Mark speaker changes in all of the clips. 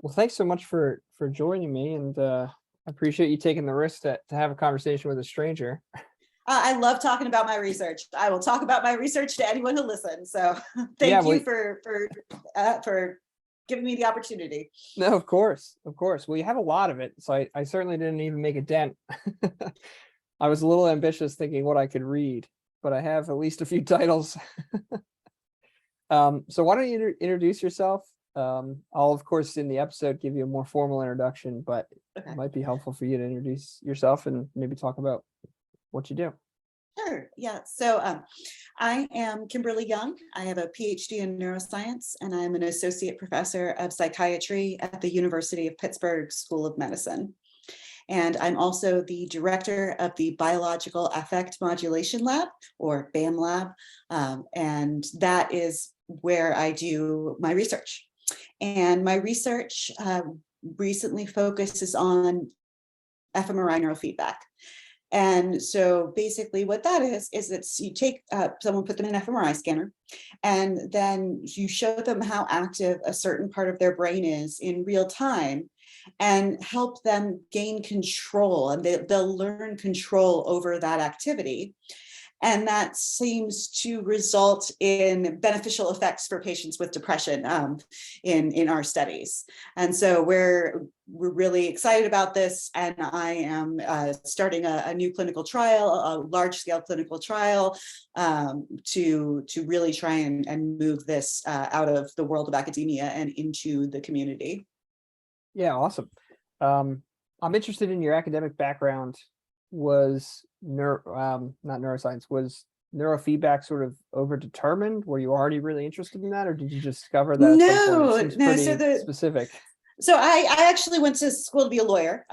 Speaker 1: Well, thanks so much for joining me, and I appreciate you taking the risk to have a conversation with a stranger.
Speaker 2: I love talking about my research. I will talk about my research to anyone who listens. So
Speaker 1: Yeah,
Speaker 2: thank
Speaker 1: well,
Speaker 2: you for giving me the opportunity.
Speaker 1: no, of course, of course. Well, you have a lot of it, so I certainly didn't even make a dent. I was a little ambitious thinking what I could read, but I have at least a few titles. So why don't you introduce yourself? I'll of course in the episode give you a more formal introduction, but it
Speaker 2: Okay.
Speaker 1: might be helpful for you to introduce yourself and maybe talk about what you do.
Speaker 2: Sure. Yeah. So I am Kymberly Young. I have a PhD in neuroscience, and I'm an associate professor of psychiatry at the University of Pittsburgh School of Medicine. And I'm also the director of the Biological Affect Modulation Lab, or BAM Lab. And that is where I do my research. And my research recently focuses on fMRI neurofeedback. And so basically what that is it's you take someone, put them in an fMRI scanner, and then you show them how active a certain part of their brain is in real time and help them gain control, and they'll learn control over that activity. And that seems to result in beneficial effects for patients with depression in our studies. And so we're really excited about this. And I am starting a new clinical trial, a large-scale clinical trial, to really try and move this out of the world of academia and into the community.
Speaker 1: Yeah, awesome. I'm interested in your academic background. Was not neuroscience, was neurofeedback sort of overdetermined? Were you already really interested in that, or did you just discover that at some point? It
Speaker 2: No,
Speaker 1: seems
Speaker 2: no. So
Speaker 1: pretty specific.
Speaker 2: I actually went to school to be a lawyer.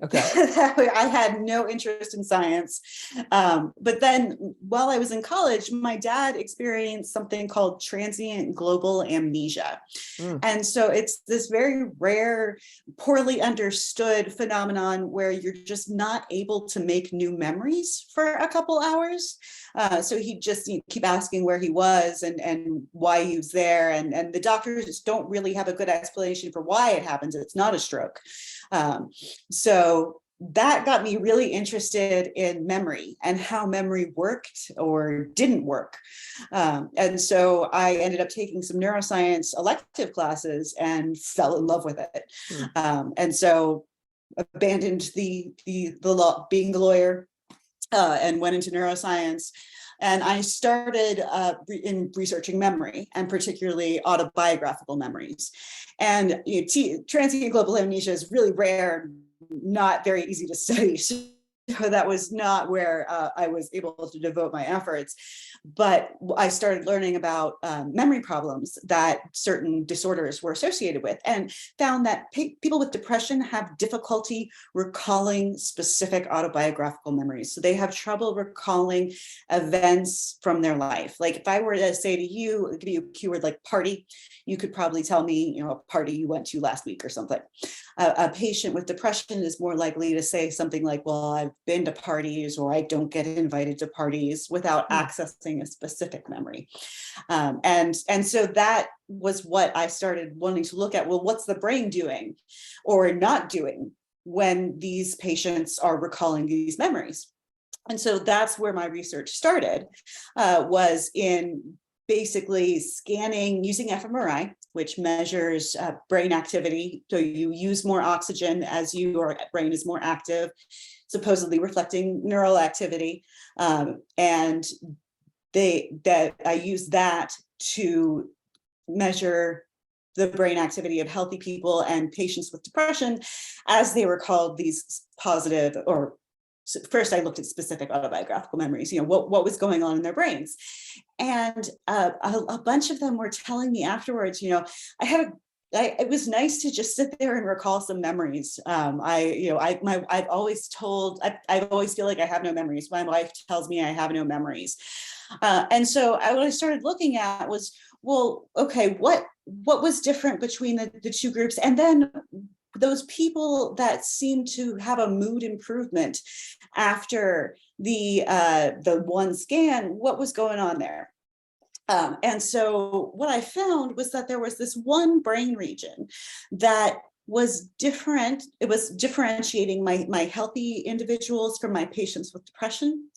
Speaker 1: Okay.
Speaker 2: I had no interest in science. But then while I was in college, my dad experienced something called transient global amnesia.
Speaker 1: Mm.
Speaker 2: And so it's this very rare, poorly understood phenomenon where you're just not able to make new memories for a couple hours. So he just keep asking where he was and why he was there. And the doctors don't really have a good explanation for why it happens. It's not a stroke. So that got me really interested in memory and how memory worked or didn't work. And so I ended up taking some neuroscience elective classes and fell in love with it. And so abandoned the law, being the lawyer, and went into neuroscience. And I started in researching memory, and particularly autobiographical memories. And transient global amnesia is really rare, not very easy to study. So that was not where I was able to devote my efforts. But I started learning about memory problems that certain disorders were associated with, and found that people with depression have difficulty recalling specific autobiographical memories. So they have trouble recalling events from their life. Like if I were to say to you, give you a keyword like party, you could probably tell me, a party you went to last week or something. A patient with depression is more likely to say something like, well, I've been to parties, or I don't get invited to parties, without accessing a specific memory. And so that was what I started wanting to look at. Well, what's the brain doing or not doing when these patients are recalling these memories? And so that's where my research started, was in basically scanning using fMRI, which measures brain activity. So you use more oxygen as your brain is more active, supposedly reflecting neural activity. And I use that to measure the brain activity of healthy people and patients with depression as they recalled these positive, or so first I looked at specific autobiographical memories, what was going on in their brains. And a bunch of them were telling me afterwards, it was nice to just sit there and recall some memories. I've always feel like I have no memories. My wife tells me I have no memories. And so what I started looking at was, well, okay, what was different between the two groups? And then those people that seem to have a mood improvement after the one scan, what was going on there? And so what I found was that there was this one brain region that was different. It was differentiating my healthy individuals from my patients with depression.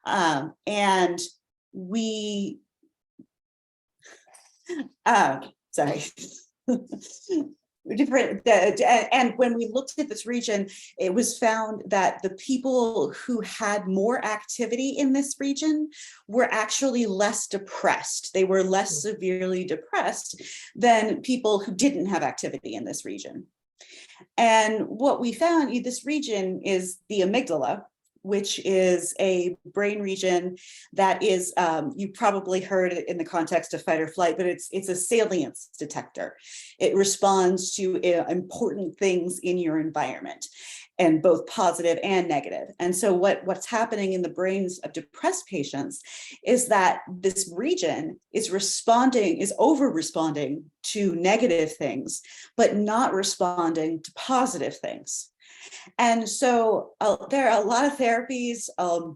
Speaker 2: And we, sorry. And when we looked at this region, it was found that the people who had more activity in this region were actually less depressed. They were less severely depressed than people who didn't have activity in this region. And what we found in this region is the amygdala, which is a brain region that is, you probably heard it in the context of fight or flight, but it's a salience detector. It responds to important things in your environment, and both positive and negative. And so what's happening in the brains of depressed patients is that this region is over responding to negative things, but not responding to positive things. And so there are a lot of therapies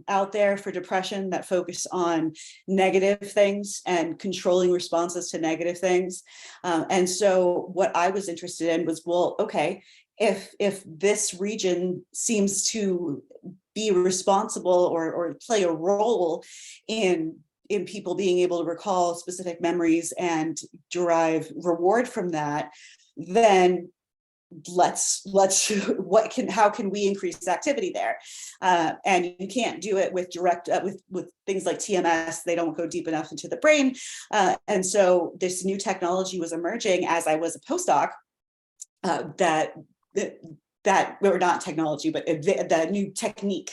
Speaker 2: out there for depression that focus on negative things and controlling responses to negative things. And so what I was interested in was, well, okay, if this region seems to be responsible or play a role in people being able to recall specific memories and derive reward from that, then how can we increase activity there? And you can't do it with direct with things like TMS. They don't go deep enough into the brain. And so this new technology was emerging as I was a postdoc, that or not technology, but the new technique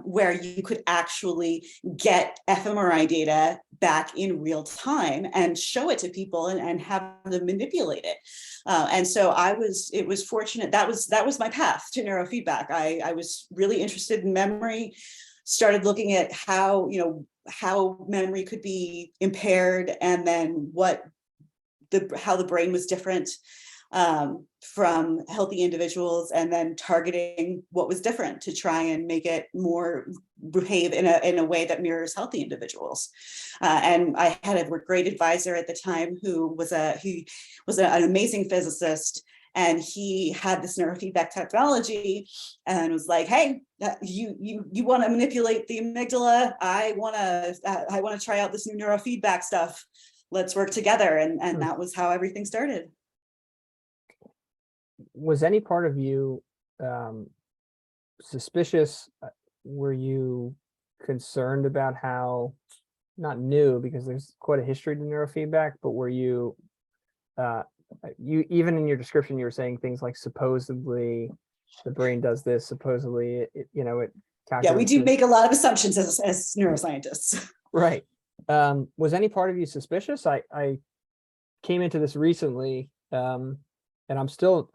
Speaker 2: where you could actually get fMRI data back in real time and show it to people and have them manipulate it. And so it was fortunate. That was my path to neurofeedback. I was really interested in memory, started looking at how memory could be impaired, and then how the brain was different from healthy individuals, and then targeting what was different to try and make it more behave in a way that mirrors healthy individuals. And I had a great advisor at the time who was an amazing physicist, and he had this neurofeedback technology and was like, hey, you want to manipulate the amygdala? I want to try out this new neurofeedback stuff. Let's work together. And that was how everything started.
Speaker 1: Was any part of you suspicious? Were you concerned about how, not new because there's quite a history to neurofeedback, but were you even in your description, you were saying things like supposedly the brain does this, supposedly it
Speaker 2: Yeah, we do make a lot of assumptions as neuroscientists.
Speaker 1: Right. Was any part of you suspicious? I came into this recently, and I'm still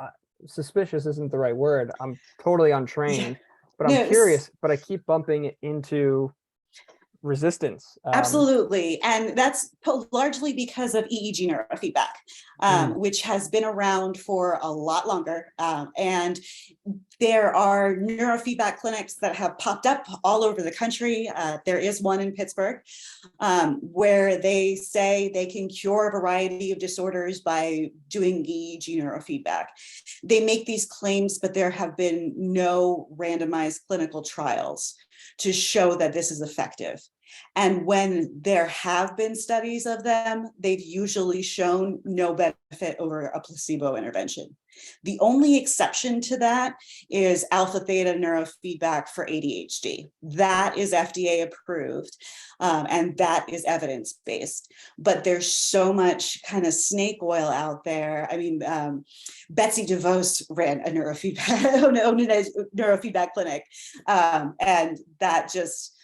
Speaker 1: suspicious isn't the right word. I'm totally untrained, but I'm curious, but I keep bumping into resistance.
Speaker 2: Absolutely. And that's largely because of EEG neurofeedback, which has been around for a lot longer. And there are neurofeedback clinics that have popped up all over the country. There is one in Pittsburgh where they say they can cure a variety of disorders by doing EEG neurofeedback. They make these claims, but there have been no randomized clinical trials to show that this is effective. And when there have been studies of them, they've usually shown no benefit over a placebo intervention. The only exception to that is alpha theta neurofeedback for ADHD. That is FDA approved, and that is evidence-based. But there's so much kind of snake oil out there. I mean, Betsy DeVos ran a neurofeedback clinic, and that just,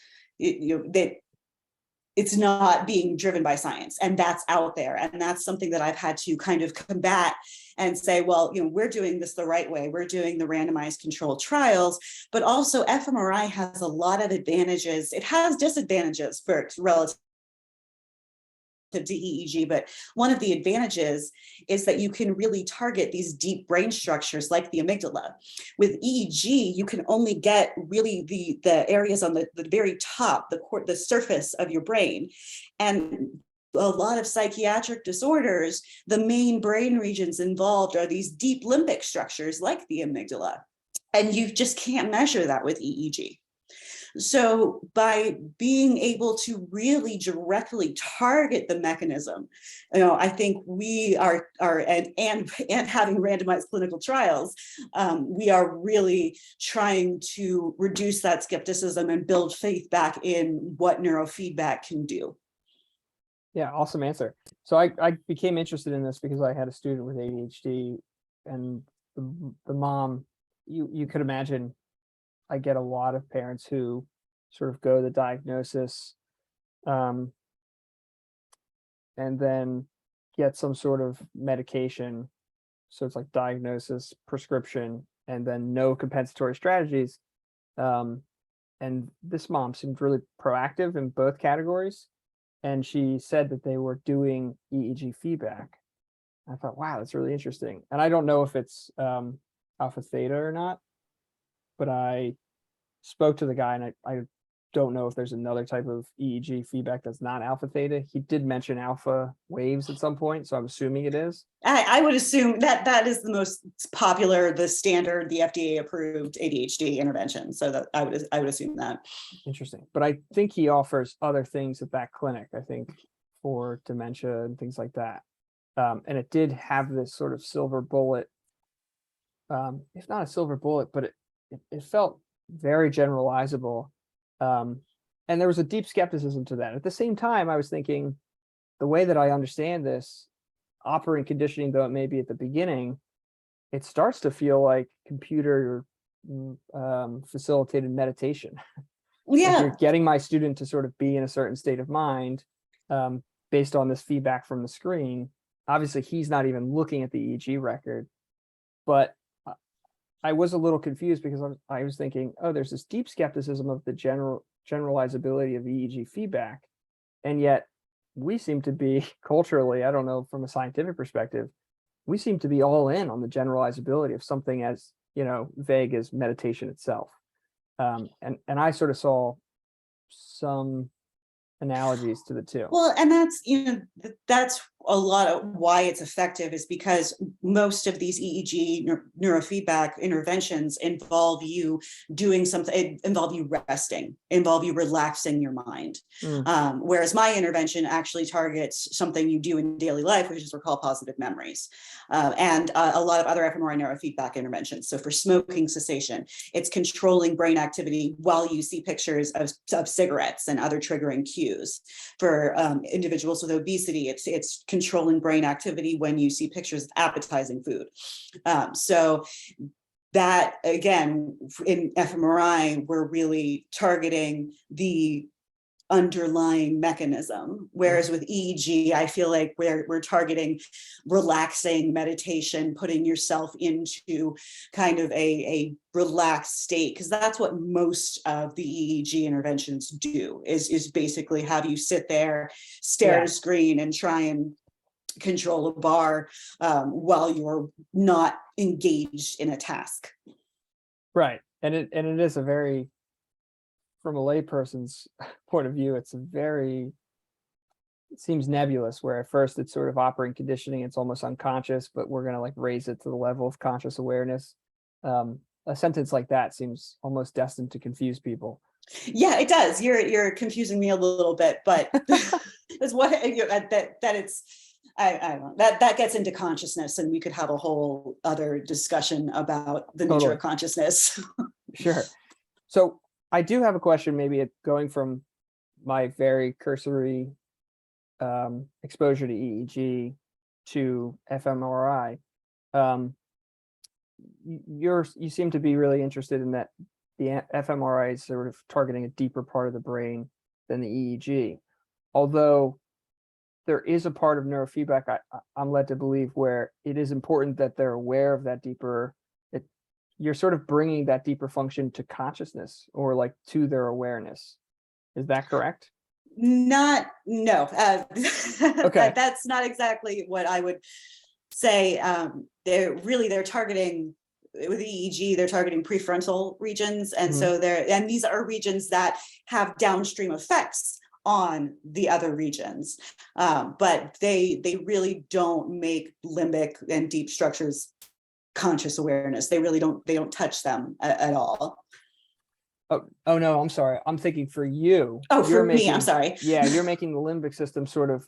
Speaker 2: it's not being driven by science, and that's out there. And that's something that I've had to kind of combat and say, well, we're doing this the right way. We're doing the randomized controlled trials, but also fMRI has a lot of advantages. It has disadvantages for relative to EEG, but one of the advantages is that you can really target these deep brain structures like the amygdala. With EEG, you can only get really the areas on the very top, the surface of your brain. And a lot of psychiatric disorders, the main brain regions involved are these deep limbic structures like the amygdala, and you just can't measure that with EEG. So by being able to really directly target the mechanism, I think we are and having randomized clinical trials, we are really trying to reduce that skepticism and build faith back in what neurofeedback can do.
Speaker 1: Yeah, awesome answer. So I became interested in this because I had a student with ADHD, and the mom, you could imagine, I get a lot of parents who sort of go the diagnosis, and then get some sort of medication. So it's like diagnosis, prescription, and then no compensatory strategies. And this mom seemed really proactive in both categories. And she said that they were doing EEG feedback. I thought, wow, that's really interesting. And I don't know if it's alpha theta or not, but I spoke to the guy, and I don't know if there's another type of EEG feedback that's not alpha theta. He did mention alpha waves at some point, so I'm assuming it is.
Speaker 2: I would assume that is the most popular, the standard, the FDA approved ADHD intervention. So that I would assume that.
Speaker 1: Interesting. But I think he offers other things at that clinic, I think, for dementia and things like that. And it did have this sort of silver bullet, if not a silver bullet, but it felt very generalizable. And there was a deep skepticism to that. At the same time, I was thinking, the way that I understand this, operant conditioning, though it may be at the beginning, it starts to feel like computer facilitated meditation.
Speaker 2: Yeah.
Speaker 1: Like you're getting my student to sort of be in a certain state of mind, based on this feedback from the screen. Obviously, he's not even looking at the EEG record, but I was a little confused because I was thinking, oh, there's this deep skepticism of the generalizability of EEG feedback, and yet we seem to be culturally, I don't know, from a scientific perspective, we seem to be all in on the generalizability of something as, vague as meditation itself. And I sort of saw some analogies to the two.
Speaker 2: Well, and that's a lot of why it's effective, is because most of these EEG neurofeedback interventions involve you doing something, involve you resting, involve you relaxing your mind. Whereas my intervention actually targets something you do in daily life, which is recall positive memories. And a lot of other fMRI neurofeedback interventions. So for smoking cessation, it's controlling brain activity while you see pictures of cigarettes and other triggering cues. For individuals with obesity, it's controlling brain activity when you see pictures of appetizing food. So that, again, in fMRI, we're really targeting the underlying mechanism, whereas with EEG, I feel like we're targeting relaxing meditation, putting yourself into kind of a relaxed state, because that's what most of the EEG interventions do, is basically have you sit there, stare at a screen, and try and control a bar while you're not engaged in a task.
Speaker 1: Right. And it is a very, from a layperson's point of view, it seems nebulous, where at first it's sort of operant conditioning, it's almost unconscious, but we're going to like raise it to the level of conscious awareness. A sentence like that seems almost destined to confuse people.
Speaker 2: Yeah, it does. You're confusing me a little bit, but it's what that it's. I don't know, that gets into consciousness, and we could have a whole other discussion about the nature of consciousness.
Speaker 1: Sure. So I do have a question, maybe going from my very cursory exposure to EEG to fMRI. You seem to be really interested in that the fMRI is sort of targeting a deeper part of the brain than the EEG. Although there is a part of neurofeedback I'm led to believe where it is important that they're aware of that deeper. You're sort of bringing that deeper function to consciousness, or like to their awareness. Is that correct?
Speaker 2: No.
Speaker 1: Okay.
Speaker 2: That's not exactly what I would say. They're targeting, with EEG, they're targeting prefrontal regions. And so these are regions that have downstream effects on the other regions, but they really don't make limbic and deep structures conscious awareness. They really don't, they don't touch them at all.
Speaker 1: Oh no, I'm sorry. I'm thinking for you.
Speaker 2: Oh,
Speaker 1: you're
Speaker 2: for me, I'm
Speaker 1: making,
Speaker 2: sorry.
Speaker 1: yeah, you're making the limbic system sort of,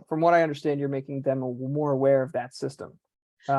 Speaker 1: from what I understand, you're making them more aware of that system.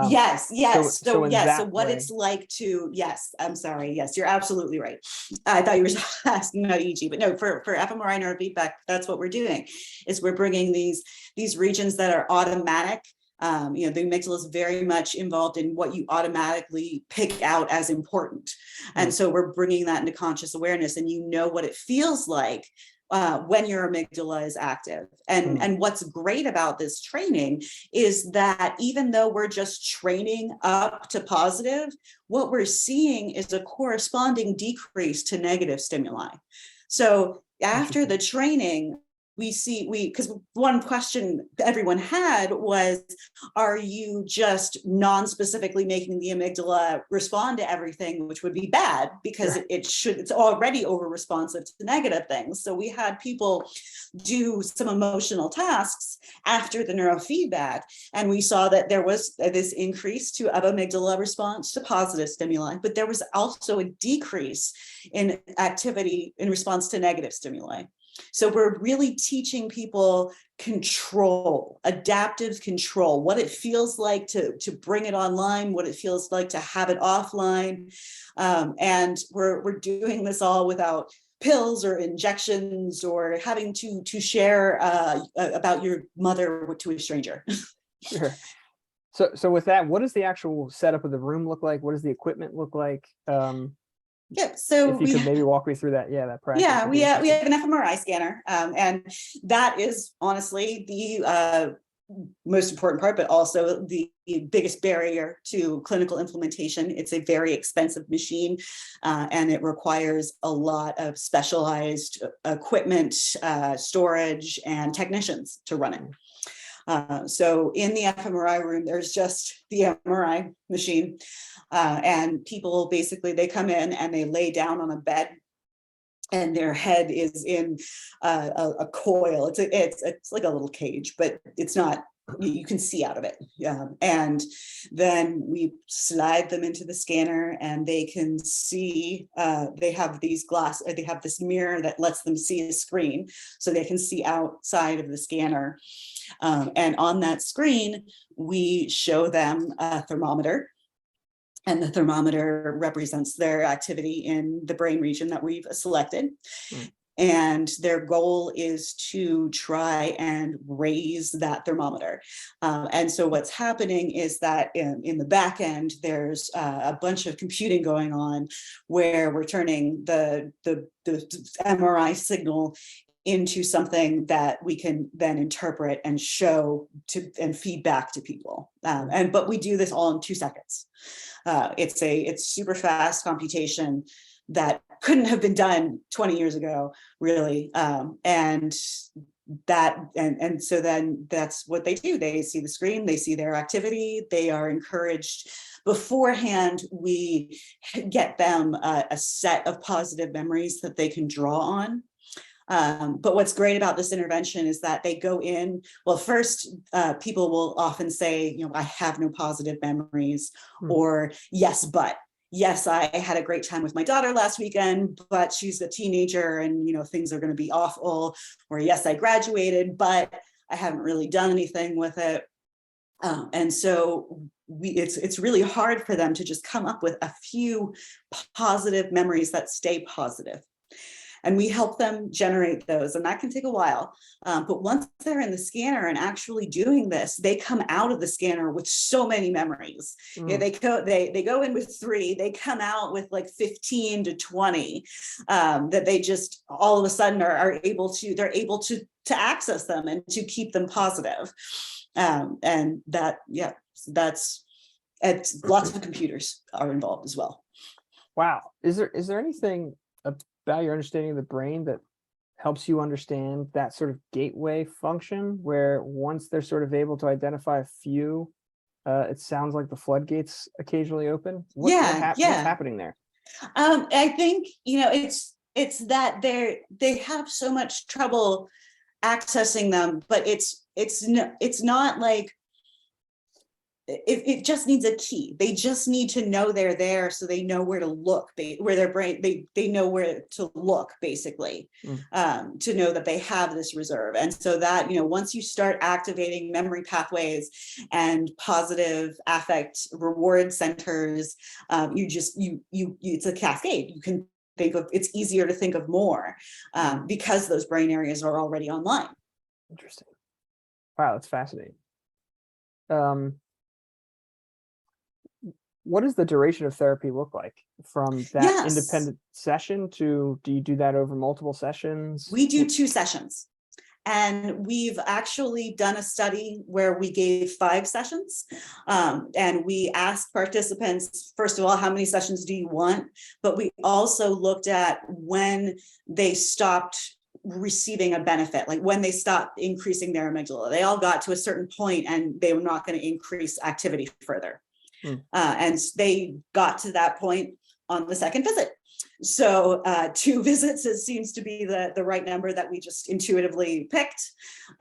Speaker 2: Yes, yes. So
Speaker 1: in
Speaker 2: yes, so
Speaker 1: that
Speaker 2: what
Speaker 1: way,
Speaker 2: it's like to, yes, I'm sorry. Yes, you're absolutely right. I thought you were asking about EEG, but no, for fMRI neurofeedback, that's what we're doing, is we're bringing these regions that are automatic. The amygdala is very much involved in what you automatically pick out as important. And so we're bringing that into conscious awareness, and you know what it feels like when your amygdala is active. And what's great about this training is that even though we're just training up to positive, what we're seeing is a corresponding decrease to negative stimuli. So after the training, because one question everyone had was, are you just non-specifically making the amygdala respond to everything, which would be bad because it's already over responsive to negative things. So we had people do some emotional tasks after the neurofeedback, and we saw that there was this increase of amygdala response to positive stimuli, but there was also a decrease in activity in response to negative stimuli. So we're really teaching people control, adaptive control, what it feels like to bring it online, what it feels like to have it offline. And we're doing this all without pills or injections or having to share about your mother to a stranger.
Speaker 1: Sure. So with that, what does the actual setup of the room look like? What does the equipment look like?
Speaker 2: Yeah, so
Speaker 1: if you could maybe walk me through that, that practice.
Speaker 2: Yeah, we have an fMRI scanner, and that is honestly the most important part, but also the biggest barrier to clinical implementation. It's a very expensive machine, and it requires a lot of specialized equipment, storage, and technicians to run it. So in the fMRI room, there's just the MRI machine, and people basically, they come in and they lay down on a bed, and their head is in a coil. It's like a little cage, but it's not, you can see out of it. And then we slide them into the scanner, and they can see, they have this mirror that lets them see a screen, so they can see outside of the scanner. And on that screen, we show them a thermometer, and the thermometer represents their activity in the brain region that we've selected. And their goal is to try and raise that thermometer. And so what's happening is that in the back end, there's a bunch of computing going on where we're turning the MRI signal into something that we can then interpret and show and feedback to people. But we do this all in 2 seconds. It's super fast computation that couldn't have been done 20 years ago, really. And so then that's what they do. They see the screen, they see their activity, they are encouraged. Beforehand, we get them a set of positive memories that they can draw on. But what's great about this intervention is that they go in, well, first, people will often say, I have no positive memories, or yes, but. Yes, I had a great time with my daughter last weekend, but she's a teenager and, things are going to be awful. Or yes, I graduated, but I haven't really done anything with it. And so it's really hard for them to just come up with a few positive memories that stay positive. And we help them generate those, and that can take a while. But once they're in the scanner and actually doing this, they come out of the scanner with so many memories. They go in with 3, they come out with like 15 to 20 that they just all of a sudden are able to access them and to keep them positive. And that's lots of computers are involved as well.
Speaker 1: Wow. Is there anything about your understanding of the brain that helps you understand that sort of gateway function, where once they're sort of able to identify a few, it sounds like the floodgates occasionally open? What's happening there?
Speaker 2: I think, it's that they have so much trouble accessing them, but it's not like it just needs a key. They just need to know they're there, so they know where to look, where their brain, they know where to look, basically, to know that they have this reserve. And so that, once you start activating memory pathways and positive affect reward centers, it's a cascade. You can think of, it's easier to think of more because those brain areas are already online.
Speaker 1: Interesting. Wow, that's fascinating. What does the duration of therapy look like from that
Speaker 2: Yes.
Speaker 1: independent session to, do you do that over multiple sessions?
Speaker 2: We do 2 sessions. And we've actually done a study where we gave 5 sessions. And we asked participants, first of all, how many sessions do you want? But we also looked at when they stopped receiving a benefit, like when they stopped increasing their amygdala. They all got to a certain point and they were not going to increase activity further. And they got to that point on the second visit. So 2 visits, it seems to be the right number that we just intuitively picked.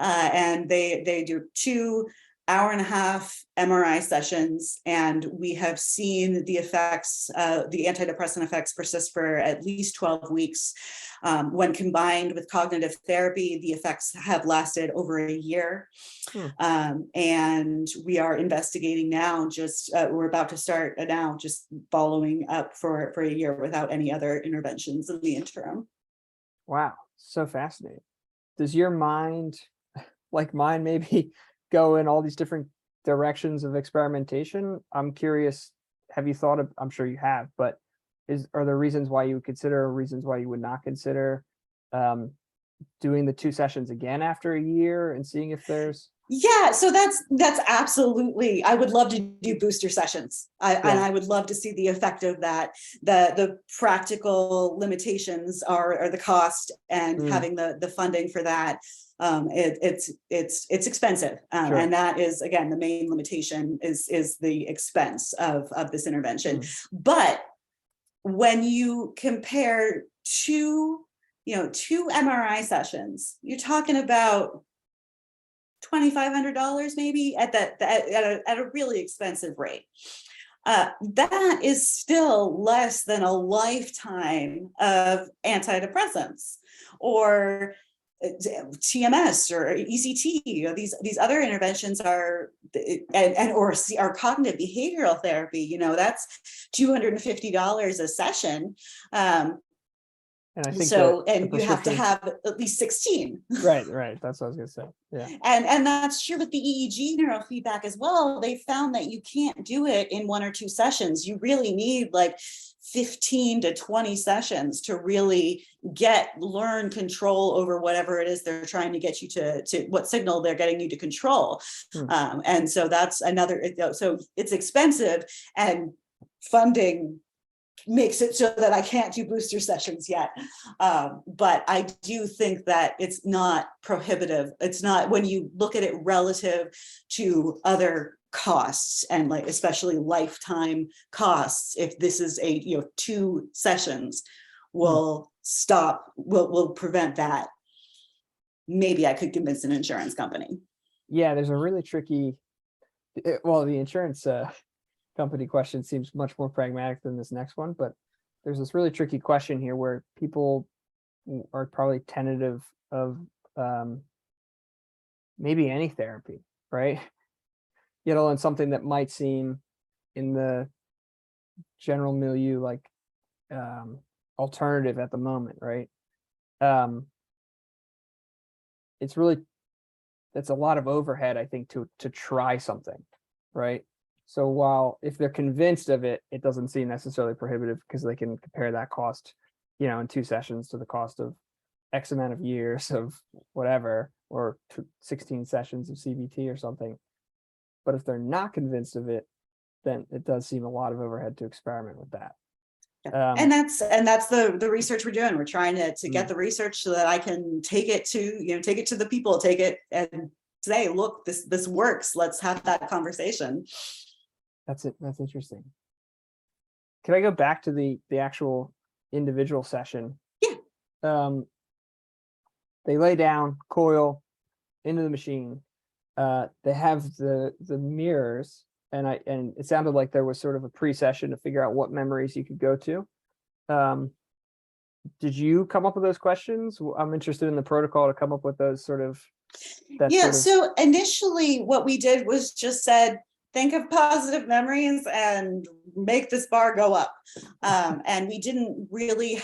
Speaker 2: And they do 2 hour-and-a-half MRI sessions, and we have seen the effects, the antidepressant effects persist for at least 12 weeks. When combined with cognitive therapy, the effects have lasted over a year. And we are investigating now, we're about to start now, just following up for a year without any other interventions in the interim.
Speaker 1: Wow, so fascinating. Does your mind, like mine, maybe go in all these different directions of experimentation? I'm curious, have you thought of, I'm sure you have, but are there reasons why you would consider, or reasons why you would not consider doing the 2 sessions again after a year and seeing if there's...
Speaker 2: Yeah, so that's absolutely, I would love to do booster sessions. And I would love to see the effect of that. The practical limitations are the cost and having the funding for that. It's expensive.
Speaker 1: Sure.
Speaker 2: And that is, again, the main limitation is the expense of this intervention. But when you compare 2 MRI sessions, you're talking about $2,500 maybe at a really expensive rate. That is still less than a lifetime of antidepressants or TMS or ECT. These other interventions are or cognitive behavioral therapy. That's $250 a session.
Speaker 1: And I think
Speaker 2: you have to have at least 16.
Speaker 1: Right. That's what I was gonna say. Yeah.
Speaker 2: And that's true with the EEG neurofeedback as well. They found that you can't do it in 1 or 2 sessions. You really need like 15 to 20 sessions to really learn control over whatever it is they're trying to get you to what signal they're getting you to control. And so that's another, so it's expensive, and funding makes it so that I can't do booster sessions yet. But I do think that it's not prohibitive. It's not, when you look at it relative to other costs and like especially lifetime costs, if this is 2 sessions will prevent that, maybe I could convince an insurance company.
Speaker 1: Yeah, there's a really tricky, well, the insurance company question seems much more pragmatic than this next one, but there's this really tricky question here where people are probably tentative of maybe any therapy, right? And something that might seem in the general milieu like alternative at the moment, right? That's a lot of overhead, I think, to try something, right? So while if they're convinced of it, it doesn't seem necessarily prohibitive because they can compare that cost, in 2 sessions to the cost of X amount of years of whatever, or 16 sessions of CBT or something. But if they're not convinced of it, then it does seem a lot of overhead to experiment with that.
Speaker 2: And that's the research we're doing. We're trying to get the research so that I can take it to the people, take it and say, look, this works. Let's have that conversation.
Speaker 1: That's it. That's interesting. Can I go back to the actual individual session?
Speaker 2: Yeah.
Speaker 1: they lay down, coil into the machine. They have the mirrors, and it sounded like there was sort of a pre-session to figure out what memories you could go to. Did you come up with those questions? I'm interested in the protocol to come up with those sort of.
Speaker 2: So initially what we did was just said, think of positive memories and make this bar go up. And we didn't really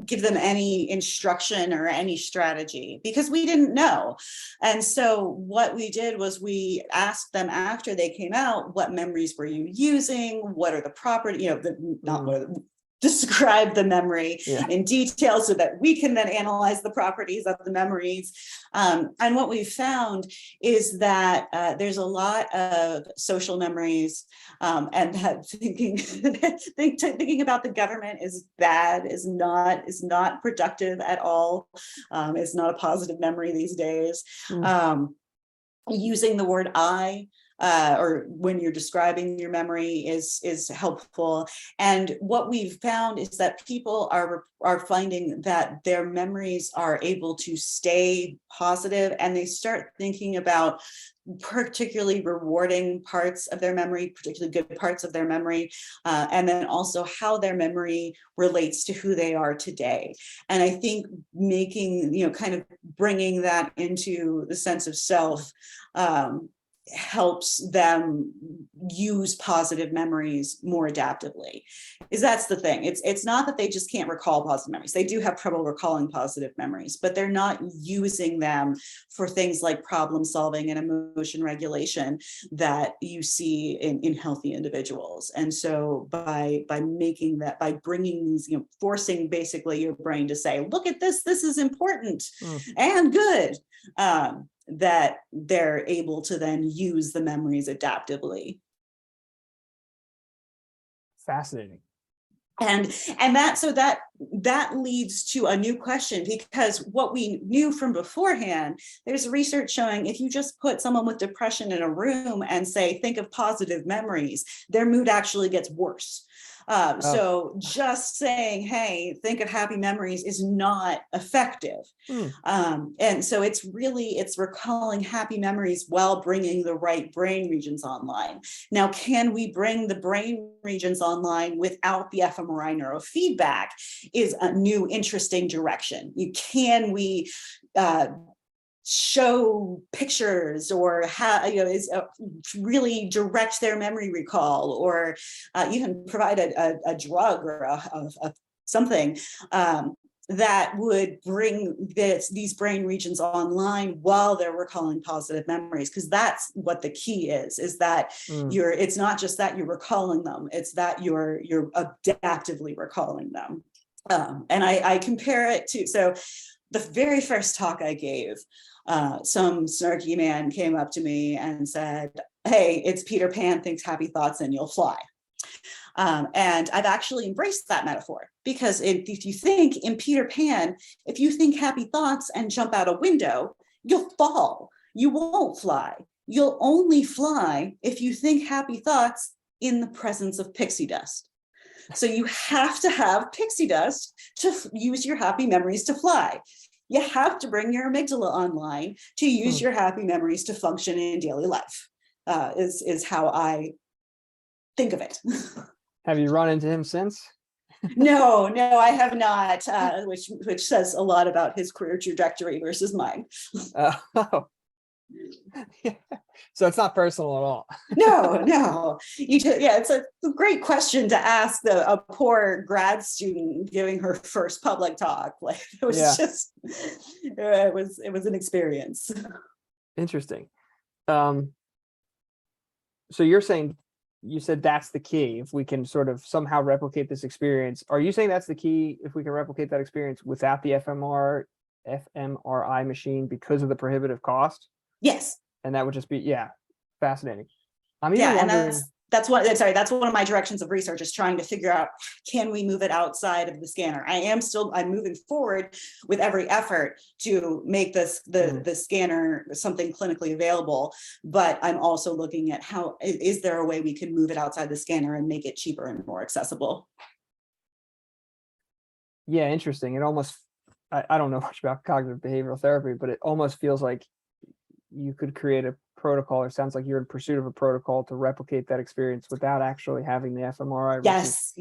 Speaker 2: give them any instruction or any strategy because we didn't know. And so what we did was we asked them after they came out, what memories were you using? What are the properties, describe the memory in detail so that we can then analyze the properties of the memories. And what we found is that there's a lot of social memories, and that thinking about the government is bad, is not productive at all. It's not a positive memory these days. Using the word I, or when you're describing your memory is helpful. And what we've found is that people are finding that their memories are able to stay positive, and they start thinking about particularly rewarding parts of their memory, particularly good parts of their memory, and then also how their memory relates to who they are today. And I think making, kind of bringing that into the sense of self, helps them use positive memories more adaptively. That's the thing. It's not that they just can't recall positive memories. They do have trouble recalling positive memories, but they're not using them for things like problem solving and emotion regulation that you see in healthy individuals. And so by bringing these, forcing basically your brain to say, look at this is important and good, that they're able to then use the memories adaptively.
Speaker 1: Fascinating.
Speaker 2: And that leads to a new question, because what we knew from beforehand, there's research showing if you just put someone with depression in a room and say, think of positive memories, their mood actually gets worse. So just saying, hey, think of happy memories is not effective. And so it's recalling happy memories while bringing the right brain regions online. Now, can we bring the brain regions online without the fMRI neurofeedback is a new interesting direction. Can we show pictures, or really direct their memory recall, or even provide a drug or something that would bring these brain regions online while they're recalling positive memories, because that's what the key is that it's not just that you're recalling them, it's that you're adaptively recalling them. And I compare it to, so the very first talk I gave, some snarky man came up to me and said, hey, it's Peter Pan thinks happy thoughts and you'll fly. And I've actually embraced that metaphor, because if you think in Peter Pan, if you think happy thoughts and jump out a window, you'll fall. You won't fly. You'll only fly if you think happy thoughts in the presence of pixie dust. So you have to have pixie dust to use your happy memories to fly. You have to bring your amygdala online to use your happy memories to function in daily life, is how I think of it.
Speaker 1: Have you run into him since?
Speaker 2: No, I have not, which says a lot about his career trajectory versus mine.
Speaker 1: So it's not personal at all.
Speaker 2: No. It's a great question to ask a poor grad student giving her first public talk. Like it was it was an experience.
Speaker 1: Interesting. So you're saying, you said that's the key. If we can sort of somehow replicate this experience, are you saying that's the key? If we can replicate that experience without the fMRI machine because of the prohibitive cost?
Speaker 2: Yes.
Speaker 1: And that would just be, fascinating. I'm even
Speaker 2: and
Speaker 1: wondering.
Speaker 2: that's one of my directions of research, is trying to figure out, can we move it outside of the scanner? I'm moving forward with every effort to make this the scanner something clinically available, but I'm also looking at how is there a way we can move it outside the scanner and make it cheaper and more accessible?
Speaker 1: Yeah, interesting. It almost I don't know much about cognitive behavioral therapy, but it almost feels like you could create a protocol, or sounds like you're in pursuit of a protocol to replicate that experience without actually having the fMRI.
Speaker 2: Yes.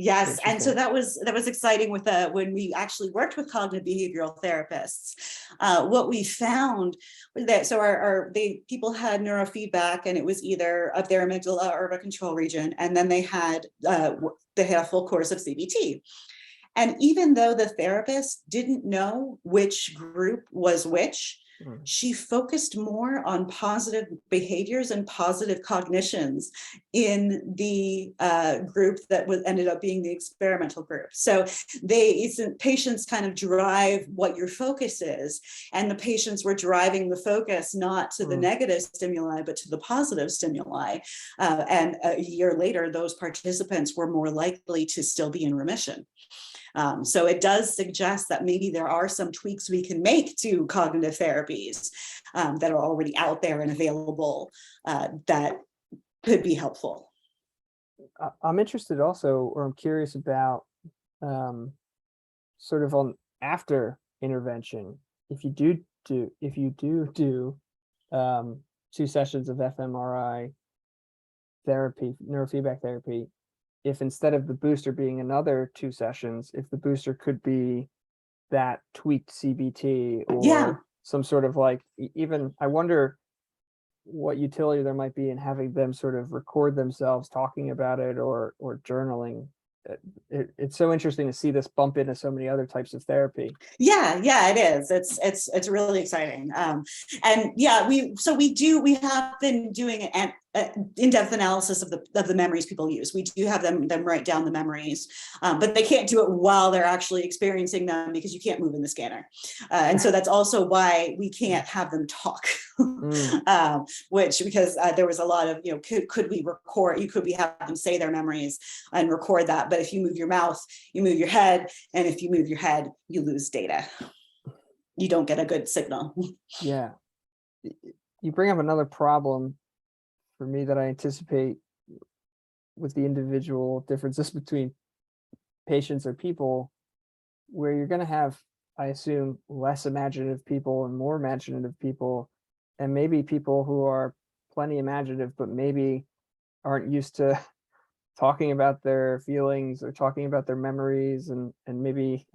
Speaker 2: And so
Speaker 1: Interesting.
Speaker 2: that was exciting with when we actually worked with cognitive behavioral therapists. What we found was that the people had neurofeedback, and it was either of their amygdala or of a control region, and then they had a full course of CBT. And even though the therapist didn't know which group was which, she focused more on positive behaviors and positive cognitions in the group that ended up being the experimental group. So patients kind of drive what your focus is, and the patients were driving the focus not to the negative stimuli, but to the positive stimuli. And a year later, those participants were more likely to still be in remission. So it does suggest that maybe there are some tweaks we can make to cognitive therapies that are already out there and available that could be helpful.
Speaker 1: I'm interested also, or I'm curious about sort of on after intervention, if you do 2 sessions of fMRI therapy, neurofeedback therapy, if instead of the booster being another 2 sessions, if the booster could be that tweaked CBT or some sort of like, even, I wonder what utility there might be in having them sort of record themselves talking about it or journaling. It's so interesting to see this bump into so many other types of therapy.
Speaker 2: Yeah, it is. It's really exciting. And yeah, we have been doing an in-depth analysis of the memories people use. We do have them write down the memories, but they can't do it while they're actually experiencing them because you can't move in the scanner. And so that's also why we can't have them talk, because there was a lot of, could we have them say their memories and record that? But if you move your mouth, you move your head. And if you move your head, you lose data. You don't get a good signal.
Speaker 1: Yeah. You bring up another problem for me that I anticipate with the individual differences between patients or people, where you're going to have, I assume, less imaginative people and more imaginative people, and maybe people who are plenty imaginative, but maybe aren't used to talking about their feelings or talking about their memories, and maybe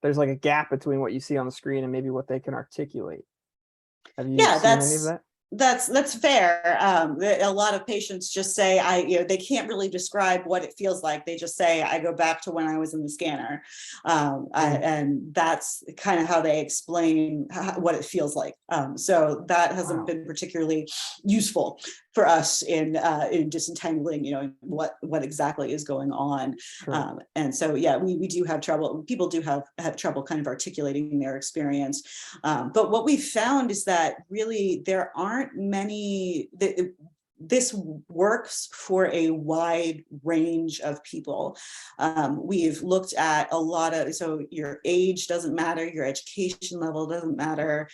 Speaker 1: there's like a gap between what you see on the screen and maybe what they can articulate. Have you seen any of that?
Speaker 2: That's fair. A lot of patients just say, they can't really describe what it feels like. They just say, I go back to when I was in the scanner. And that's kind of how they explain what it feels like. So that hasn't been particularly useful for us in disentangling, what exactly is going on. Sure. And so, yeah, we do have trouble. People do have trouble kind of articulating their experience. But what we found is that really there aren't many. This works for a wide range of people. We've looked at a lot of, so your age doesn't matter, your education level doesn't matter.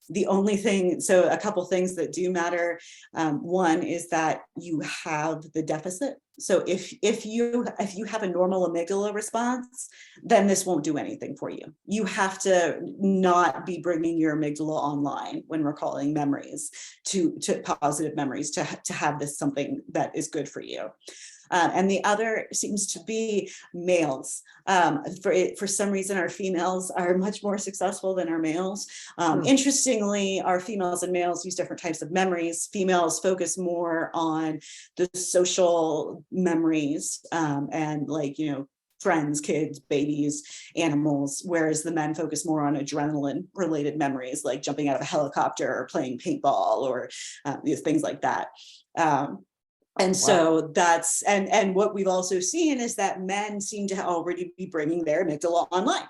Speaker 2: The only thing, so a couple things that do matter. One is that you have the deficit. So if you have a normal amygdala response, then this won't do anything for you. You have to not be bringing your amygdala online when recalling memories to positive memories to have this something that is good for you. And the other seems to be males. For some reason, our females are much more successful than our males. Interestingly, our females and males use different types of memories. Females focus more on the social memories and friends, kids, babies, animals, whereas the men focus more on adrenaline related memories like jumping out of a helicopter or playing paintball or these things like that. And so that's, and what we've also seen is that men seem to already be bringing their amygdala online.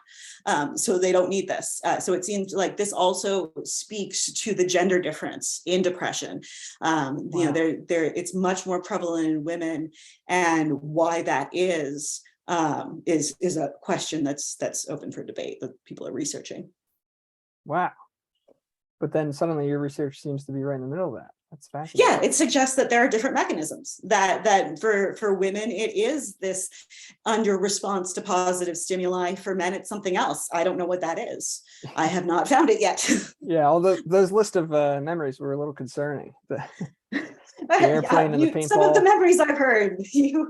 Speaker 2: So they don't need this. So it seems like this also speaks to the gender difference in depression. It's much more prevalent in women, and why that is a question that's open for debate that people are researching.
Speaker 1: Wow. But then suddenly your research seems to be right in the middle of that. That's fascinating.
Speaker 2: Yeah, it suggests that there are different mechanisms that for women, it is this under response to positive stimuli. For men, it's something else. I don't know what that is. I have not found it yet.
Speaker 1: Yeah, although those list of memories were a little concerning. The airplane and the
Speaker 2: Some of the
Speaker 1: paintball.
Speaker 2: memories I've heard, you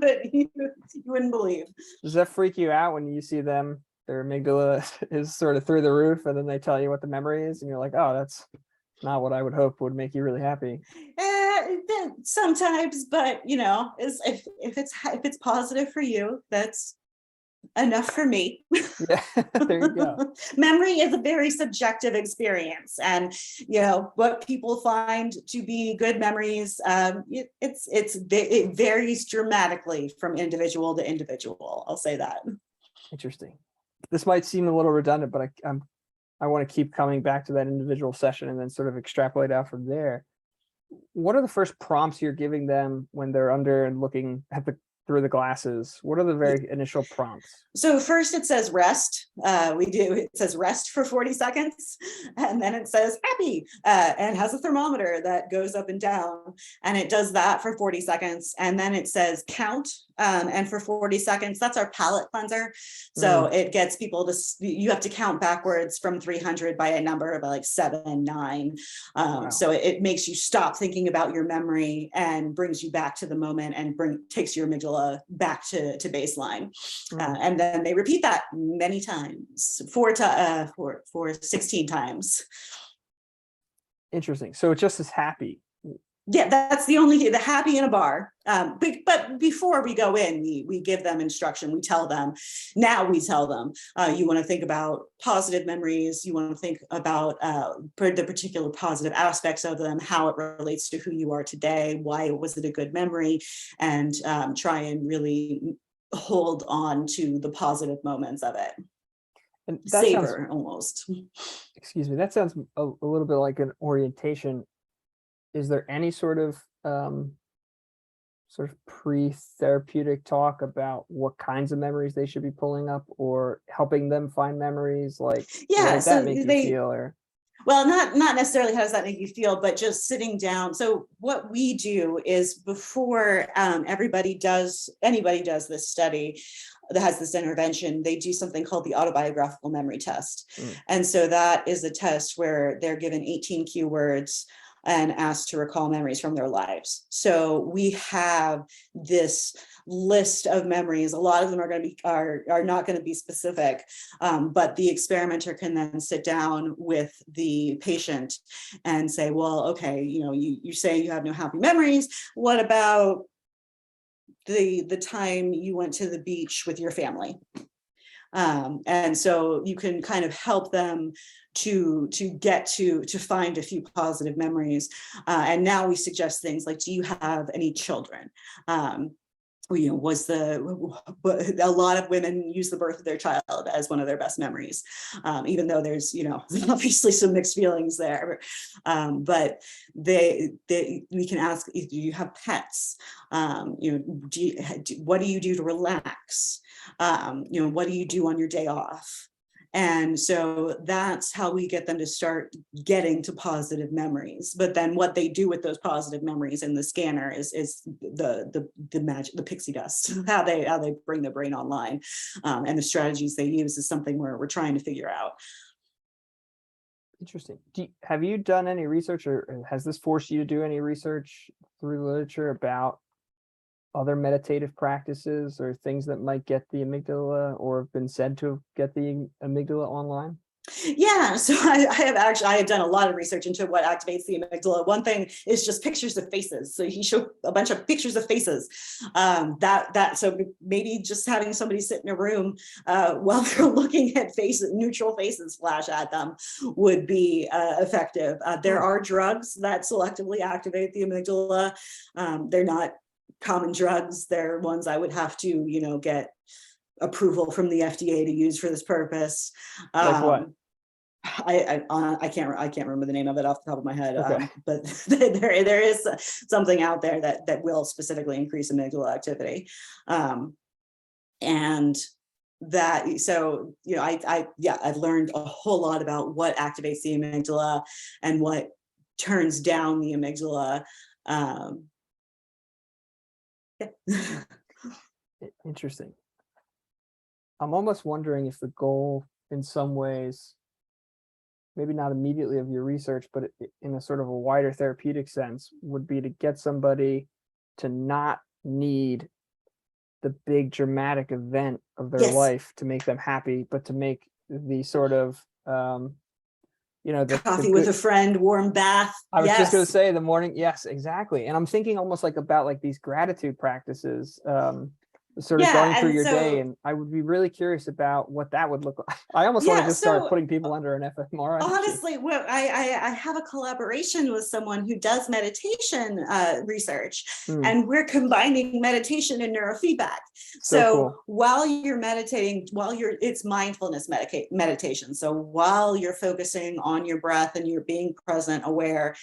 Speaker 2: wouldn't believe.
Speaker 1: Does that freak you out when you see them? Their amygdala is sort of through the roof, and then they tell you what the memory is, and you're like, oh, that's not what I would hope would make you really happy.
Speaker 2: Sometimes, but if it's positive for you, that's enough for me.
Speaker 1: Yeah, there you go.
Speaker 2: Memory is a very subjective experience, and what people find to be good memories, it varies dramatically from individual to individual. I'll say that.
Speaker 1: Interesting. This might seem a little redundant, but I want to keep coming back to that individual session and then sort of extrapolate out from there. What are the first prompts you're giving them when they're under and looking at through the glasses? What are the very initial prompts?
Speaker 2: So first it says rest. It says rest for 40 seconds, and then it says happy, and has a thermometer that goes up and down, and it does that for 40 seconds. And then it says count, and for 40 seconds, that's our palate cleanser. So it gets people you have to count backwards from 300 by a number by like 7, 9.
Speaker 1: Wow.
Speaker 2: So it makes you stop thinking about your memory and brings you back to the moment and takes your amygdala back to baseline. And then they repeat that many times, for 16 times.
Speaker 1: Interesting. So it just is happy.
Speaker 2: Yeah, that's the happy in a bar. But before we go in, we give them instruction. We tell them, you want to think about positive memories. You want to think about the particular positive aspects of them, how it relates to who you are today, why was it a good memory, and try and really hold on to the positive moments of it.
Speaker 1: And that
Speaker 2: savor almost.
Speaker 1: Excuse me. That sounds a little bit like an orientation. Is there any sort of pre-therapeutic talk about what kinds of memories they should be pulling up, or helping them find memories? Like,
Speaker 2: yeah,
Speaker 1: how does that make you feel? Or
Speaker 2: well, not necessarily how does that make you feel, but just sitting down. So what we do is before anybody does this study that has this intervention, they do something called the autobiographical memory test. And so that is a test where they're given 18 keywords and asked to recall memories from their lives. So we have this list of memories. A lot of them are not going to be specific, but the experimenter can then sit down with the patient and say, well, okay, you say you have no happy memories. What about the time you went to the beach with your family? And so you can kind of help them to find a few positive memories. And now we suggest things like, do you have any children? A lot of women use the birth of their child as one of their best memories, even though there's obviously some mixed feelings there. But we can ask, do you have pets? What do you do to relax? What do you do on your day off? And so that's how we get them to start getting to positive memories. But then what they do with those positive memories in the scanner is the magic, the pixie dust, how they bring the brain online. And the strategies they use is something we're trying to figure out.
Speaker 1: Interesting. Have you done any research, or has this forced you to do any research through literature about other meditative practices or things that might get the amygdala, or have been said to get the amygdala online?
Speaker 2: Yeah, so I have done a lot of research into what activates the amygdala. One thing is just pictures of faces. So he showed a bunch of pictures of faces. So maybe just having somebody sit in a room while they're looking at neutral faces flash at them would be effective. There are drugs that selectively activate the amygdala. They're not common drugs. They're ones I would have to, get approval from the FDA to use for this purpose.
Speaker 1: Like what?
Speaker 2: I can't remember the name of it off the top of my head.
Speaker 1: Okay.
Speaker 2: But there is something out there that will specifically increase amygdala activity, and that. So I've learned a whole lot about what activates the amygdala and what turns down the amygdala.
Speaker 1: Interesting. I'm almost wondering if the goal in some ways, maybe not immediately of your research, but in a sort of a wider therapeutic sense, would be to get somebody to not need the big dramatic event of their
Speaker 2: Yes.
Speaker 1: life to make them happy, but to make the sort of, the
Speaker 2: Coffee
Speaker 1: good,
Speaker 2: with a friend, warm bath.
Speaker 1: I was just going
Speaker 2: Yes.
Speaker 1: to say the morning. Yes, exactly. And I'm thinking almost like about like these gratitude practices, sort of going
Speaker 2: Yeah,
Speaker 1: through
Speaker 2: and
Speaker 1: your day.
Speaker 2: so
Speaker 1: And I would be really curious about what that would look like. I almost want to
Speaker 2: yeah,
Speaker 1: just start
Speaker 2: so
Speaker 1: putting people under an fMRI machine.
Speaker 2: honestly, well, I have a collaboration with someone who does meditation research, and we're combining meditation and neurofeedback. So
Speaker 1: cool.
Speaker 2: while you're meditating, it's mindfulness meditation. So while you're focusing on your breath and you're being present, aware,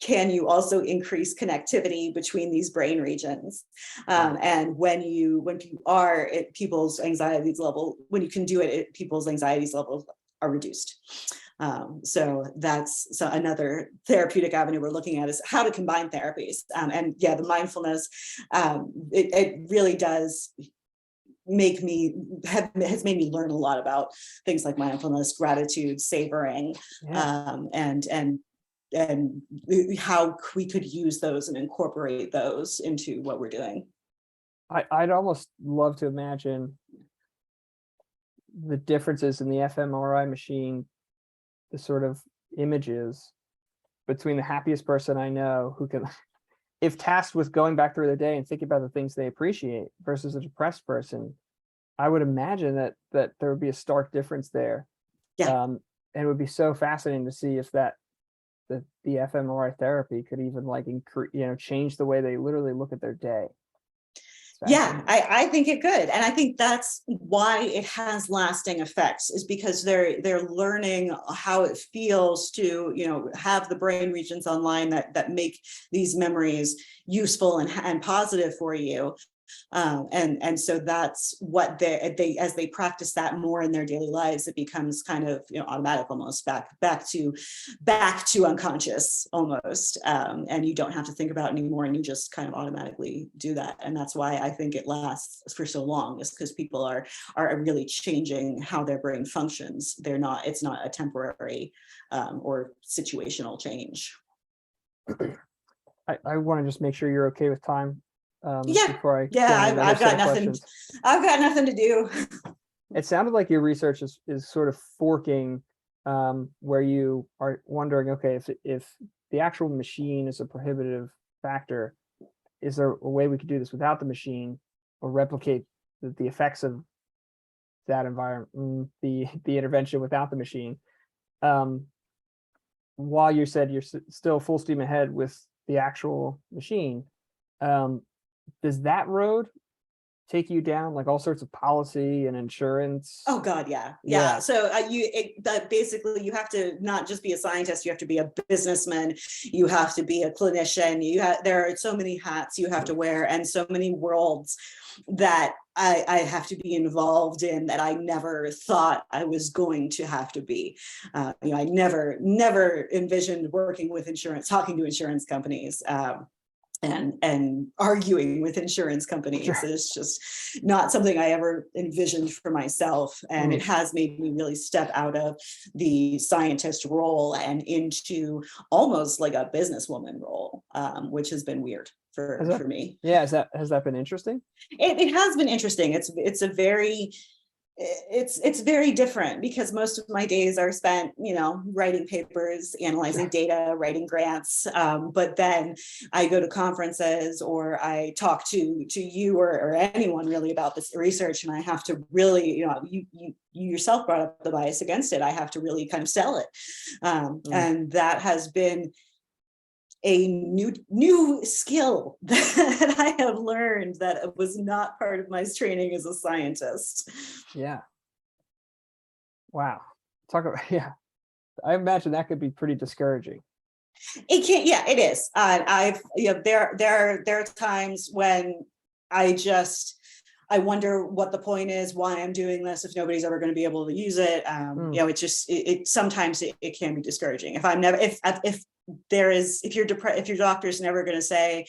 Speaker 2: can you also increase connectivity between these brain regions? And when you are at people's anxieties level, when you can do it, people's anxieties levels are reduced. So that's another therapeutic avenue we're looking at, is how to combine therapies. And yeah, the mindfulness, it really does has made me learn a lot about things like mindfulness, gratitude, savoring, and how we could use those and incorporate those into what we're doing.
Speaker 1: I'd almost love to imagine the differences in the fMRI machine, the sort of images between the happiest person I know who can, if tasked with going back through their day and thinking about the things they appreciate, versus a depressed person. I would imagine that there would be a stark difference there.
Speaker 2: Yeah.
Speaker 1: And it would be so fascinating to see if the fMRI therapy could even like change the way they literally look at their day.
Speaker 2: Yeah, I think it could. And I think that's why it has lasting effects, is because they're learning how it feels to, have the brain regions online that make these memories useful and positive for you. And so that's what they as they practice that more in their daily lives, it becomes kind of automatic, almost back to unconscious almost, and you don't have to think about it anymore, and you just kind of automatically do that. And that's why I think it lasts for so long, is because people are really changing how their brain functions. It's not a temporary or situational change.
Speaker 1: I want to just make sure you're okay with time. Before
Speaker 2: I've got nothing. I've got nothing to do.
Speaker 1: It sounded like your research is sort of forking, where you are wondering, okay, if the actual machine is a prohibitive factor, is there a way we could do this without the machine, or replicate the effects of that environment, the intervention without the machine? While you said you're still full steam ahead with the actual machine, does that road take you down like all sorts of policy and insurance?
Speaker 2: Oh God, yeah. So basically you have to not just be a scientist, you have to be a businessman, you have to be a clinician, there are so many hats you have to wear, and so many worlds that I have to be involved in that I never thought I was going to have to be. I never envisioned working with talking to insurance companies. And arguing with insurance companies. Sure. Is just not something I ever envisioned for myself. And it has made me really step out of the scientist role and into almost like a businesswoman role, which has been weird for me.
Speaker 1: Yeah, has that been interesting?
Speaker 2: It has been interesting. It's very different, because most of my days are spent, writing papers, analyzing data, writing grants. But then I go to conferences, or I talk to you or anyone really about this research, and I have to really, you yourself brought up the bias against it. I have to really kind of sell it. And that has been a new skill that I have learned that was not part of my training as a scientist.
Speaker 1: Yeah. Wow. Talk about, yeah. I imagine that could be pretty discouraging.
Speaker 2: It can, yeah, it is. There are times when I wonder what the point is, why I'm doing this if nobody's ever going to be able to use it. You know, it's just sometimes it can be discouraging. If your doctor's never going to say,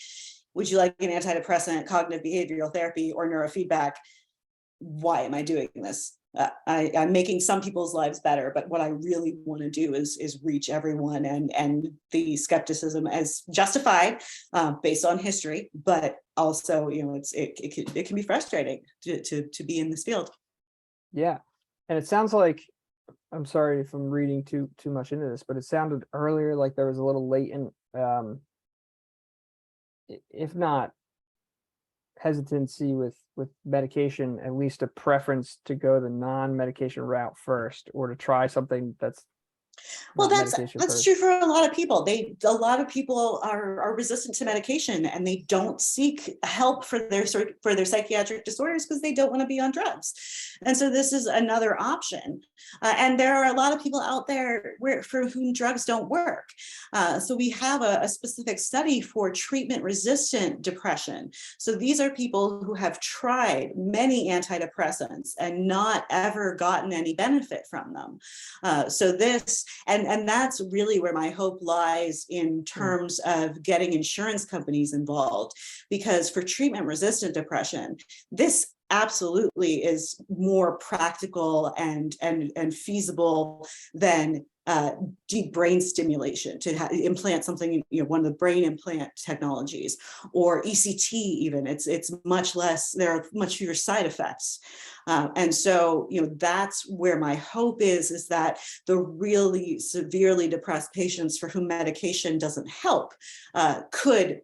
Speaker 2: would you like an antidepressant, cognitive behavioral therapy, or neurofeedback? Why am I doing this? I'm making some people's lives better, but what I really want to do is reach everyone, and the skepticism is justified based on history, but also, you know, it can be frustrating to be in this field.
Speaker 1: Yeah. And it sounds like, I'm sorry if I'm reading too much into this, but it sounded earlier like there was a little latent, if not hesitancy with medication, at least a preference to go the non-medication route first, or to try something that's
Speaker 2: Well,
Speaker 1: not
Speaker 2: that's
Speaker 1: medication first.
Speaker 2: true for a lot of people. A lot of people are resistant to medication, and they don't seek help for their psychiatric disorders because they don't want to be on drugs. And so this is another option. And there are a lot of people out there for whom drugs don't work. So we have a specific study for treatment-resistant depression. So these are people who have tried many antidepressants and not ever gotten any benefit from them. So this, and that's really where my hope lies in terms of getting insurance companies involved, because for treatment-resistant depression, this absolutely is more practical and feasible than deep brain stimulation, to implant something, you know, one of the brain implant technologies, or ECT even. It's much less, there are much fewer side effects. And so, you know, that's where my hope is that the really severely depressed patients for whom medication doesn't help could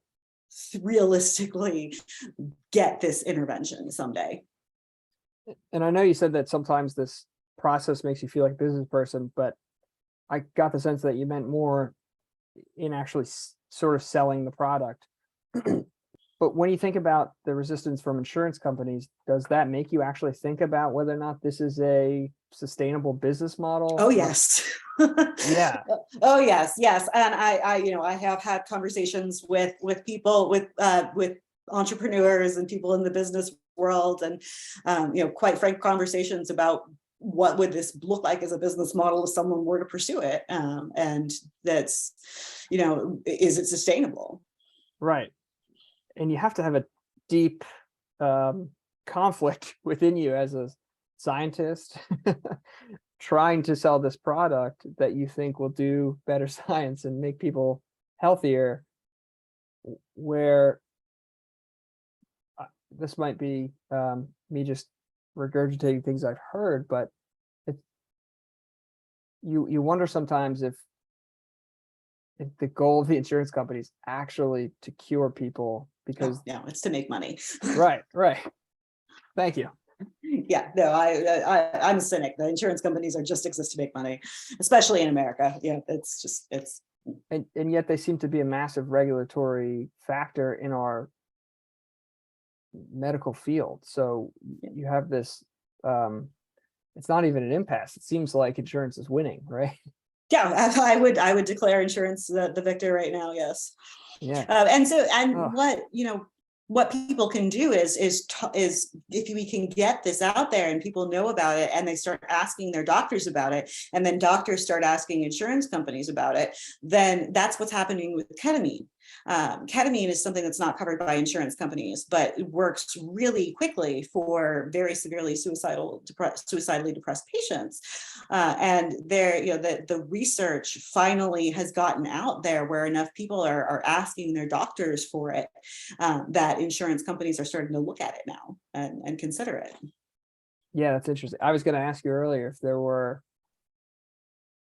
Speaker 2: realistically get this intervention someday.
Speaker 1: And I know you said that sometimes this process makes you feel like a business person, but I got the sense that you meant more in actually sort of selling the product. But when you think about the resistance from insurance companies, does that make you actually think about whether or not this is a sustainable business model?
Speaker 2: Oh, yes.
Speaker 1: Yeah.
Speaker 2: Oh, yes, yes. And I have had conversations with people, with entrepreneurs and people in the business world, and quite frank conversations about what would this look like as a business model if someone were to pursue it, and that's, is it sustainable?
Speaker 1: Right. And you have to have a deep conflict within you as a scientist trying to sell this product that you think will do better science and make people healthier, where this might be me just regurgitating things I've heard, but you wonder sometimes if the goal of the insurance company is actually to cure people, because
Speaker 2: no, it's to make money.
Speaker 1: right. Thank you.
Speaker 2: Yeah, no, I'm a cynic. The insurance companies just exist to make money, especially in America. Yeah, it's
Speaker 1: and yet they seem to be a massive regulatory factor in our medical field. So you have this it's not even an impasse. It seems like insurance is winning, right?
Speaker 2: Yeah, I would declare insurance the victor right now. Yes.
Speaker 1: Yeah.
Speaker 2: What people can do is if we can get this out there and people know about it and they start asking their doctors about it, and then doctors start asking insurance companies about it, then that's what's happening with ketamine. Ketamine is something that's not covered by insurance companies, but it works really quickly for very severely suicidally depressed patients. And the research finally has gotten out there where enough people are asking their doctors for it, that insurance companies are starting to look at it now and consider it.
Speaker 1: Yeah, that's interesting. I was going to ask you earlier if there were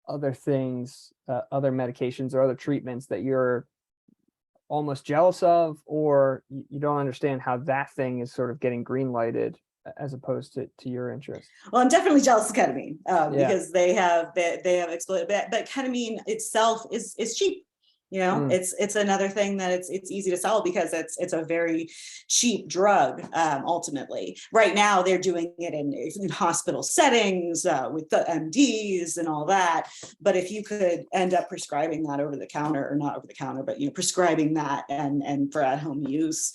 Speaker 1: other things, other medications or other treatments that you're almost jealous of, or you don't understand how that thing is sort of getting green lighted as opposed to your interest.
Speaker 2: Well, I'm definitely jealous of ketamine because they have exploded, but ketamine itself is cheap. You know, it's another thing that it's easy to sell because it's a very cheap drug. Ultimately, right now they're doing it in hospital settings with the MDs and all that. But if you could end up prescribing that over the counter, or not over the counter, but prescribing that and for at home use,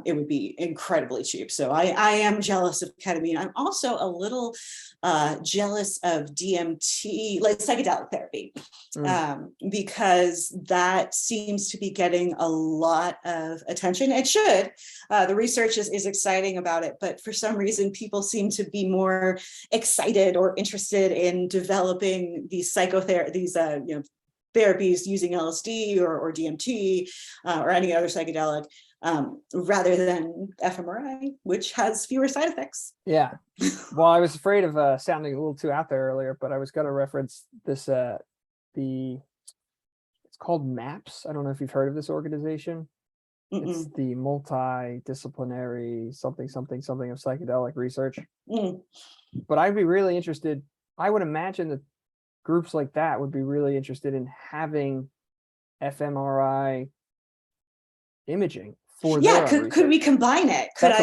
Speaker 2: it would be incredibly cheap. So I am jealous of ketamine. I'm also a little jealous of DMT, like psychedelic therapy, because that seems to be getting a lot of attention. It should. The research is exciting about it, but for some reason, people seem to be more excited or interested in developing these therapies using LSD or DMT or any other psychedelic, rather than fMRI, which has fewer side effects.
Speaker 1: Yeah. Well, I was afraid of sounding a little too out there earlier, but I was going to reference this, it's called MAPS. I don't know if you've heard of this organization. It's the multidisciplinary something of psychedelic research. But I'd be really interested. I would imagine that groups like that would be really interested in having fMRI imaging for their own
Speaker 2: could we combine it? Could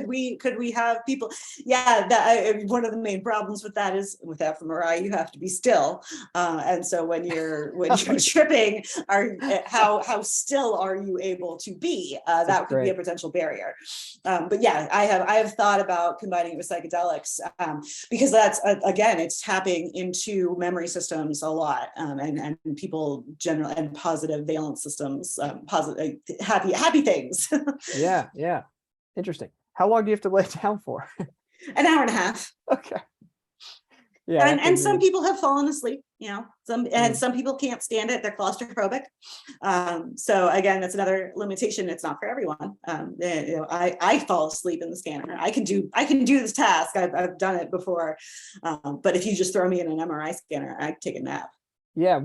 Speaker 2: we have people? One of the main problems with that is with fMRI, you have to be still, and so when you're tripping, how still are you able to be? That could be a potential barrier. But yeah, I have thought about combining it with psychedelics, because that's again, it's tapping into memory systems a lot, and people generally, and positive valence systems, positive happy things.
Speaker 1: Yeah. Interesting. How long do you have to lay down for?
Speaker 2: An hour and a half.
Speaker 1: Okay. Yeah.
Speaker 2: And some people have fallen asleep, some people can't stand it. They're claustrophobic. So again, that's another limitation. It's not for everyone. I fall asleep in the scanner. I can do this task. I've done it before. But if you just throw me in an MRI scanner, I take a nap.
Speaker 1: Yeah.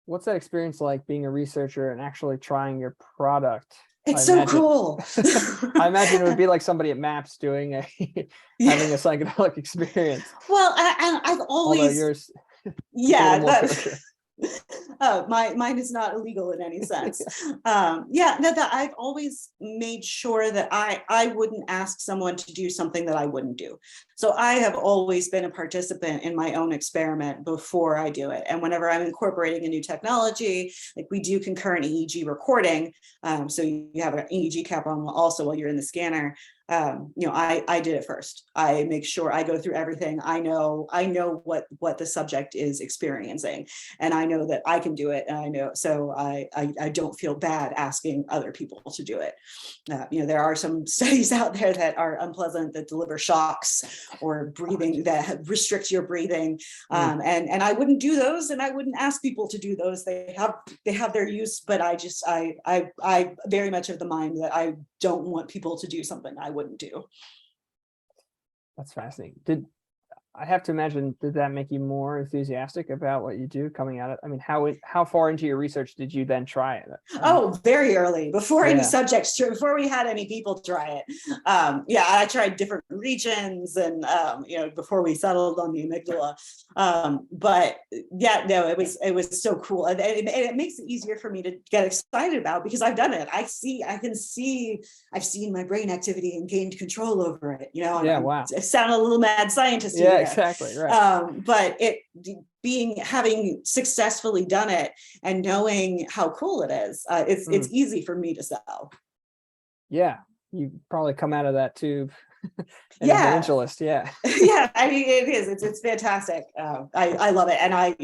Speaker 1: What's that experience like, being a researcher and actually trying your product?
Speaker 2: It's so cool.
Speaker 1: I imagine it would be like somebody at MAPS doing having a psychedelic experience.
Speaker 2: Well, I've always, mine is not illegal in any sense. That I've always made sure that I wouldn't ask someone to do something that I wouldn't do. So I have always been a participant in my own experiment before I do it. And whenever I'm incorporating a new technology, like we do concurrent EEG recording, so you have an EEG cap on also while you're in the scanner. I did it first. I make sure I go through everything. I know what the subject is experiencing, and I know that I can do it. And I know, so I don't feel bad asking other people to do it. There are some studies out there that are unpleasant, that deliver shocks or breathing, that restrict your breathing. And I wouldn't do those, and I wouldn't ask people to do those. They have their use, but I very much of the mind that I don't want people to do something I wouldn't do.
Speaker 1: That's fascinating. I have to imagine, did that make you more enthusiastic about what you do coming at it? I mean, how far into your research did you then try it?
Speaker 2: Very early, before any subjects, before we had any people try it. I tried different regions, and before we settled on the amygdala. It was so cool, and it makes it easier for me to get excited about, because I've done it. I've seen my brain activity and gained control over it.
Speaker 1: Wow.
Speaker 2: I sound a little mad scientist here.
Speaker 1: Exactly, right.
Speaker 2: But having successfully done it and knowing how cool it is, it's easy for me to sell. Yeah,
Speaker 1: you probably come out of that too. Evangelist,
Speaker 2: I mean, it is. It's fantastic. I love it, and I